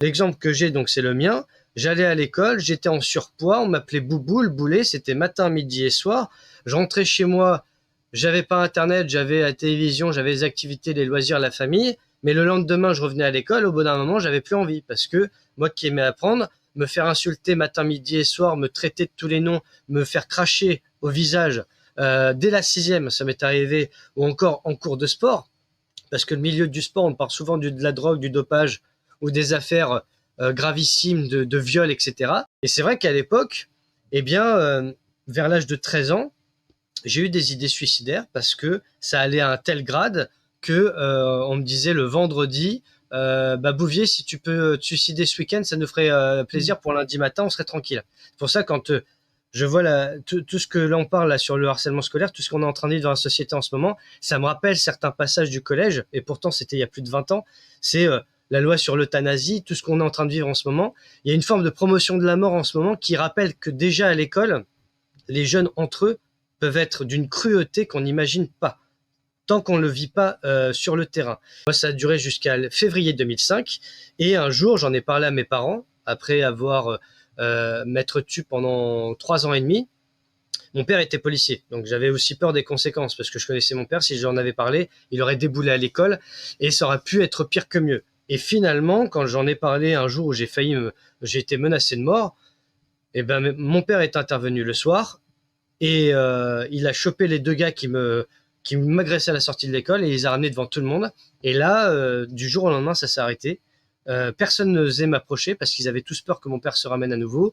L'exemple que j'ai, donc, c'est le mien. J'allais à l'école, j'étais en surpoids, on m'appelait Boubou, le boulet, c'était matin, midi et soir. Je rentrais chez moi, j'avais pas internet, j'avais la télévision, j'avais les activités, les loisirs, la famille. Mais le lendemain, je revenais à l'école, au bout d'un moment, j'avais plus envie parce que moi qui aimais apprendre, me faire insulter matin, midi et soir, me traiter de tous les noms, me faire cracher au visage, dès la sixième, ça m'est arrivé, ou encore en cours de sport, parce que le milieu du sport, on parle souvent de la drogue, du dopage ou des affaires gravissimes de viol, etc. Et c'est vrai qu'à l'époque, eh bien, vers l'âge de 13 ans, j'ai eu des idées suicidaires parce que ça allait à un tel grade que on me disait le vendredi, bah Bouvier, si tu peux te suicider ce week-end, ça nous ferait plaisir pour lundi matin, on serait tranquille. C'est pour ça quand je vois tout ce que l'on parle là sur le harcèlement scolaire, tout ce qu'on est en train de vivre dans la société en ce moment, ça me rappelle certains passages du collège, et pourtant c'était il y a plus de 20 ans, c'est la loi sur l'euthanasie, tout ce qu'on est en train de vivre en ce moment. Il y a une forme de promotion de la mort en ce moment qui rappelle que déjà à l'école, les jeunes entre eux peuvent être d'une cruauté qu'on n'imagine pas, tant qu'on ne le vit pas sur le terrain. Moi, ça a duré jusqu'à février 2005, et un jour, j'en ai parlé à mes parents, après avoir m'être tu pendant 3 ans et demi. Mon père était policier, donc j'avais aussi peur des conséquences, parce que je connaissais mon père, si j'en avais parlé, il aurait déboulé à l'école, et ça aurait pu être pire que mieux. Et finalement, quand j'en ai parlé un jour où j'ai été menacé de mort, eh ben, mon père est intervenu le soir, et il a chopé les deux gars qui m'agressaient à la sortie de l'école et il les a ramenés devant tout le monde. Et là, du jour au lendemain, ça s'est arrêté. Personne n'osait m'approcher parce qu'ils avaient tous peur que mon père se ramène à nouveau.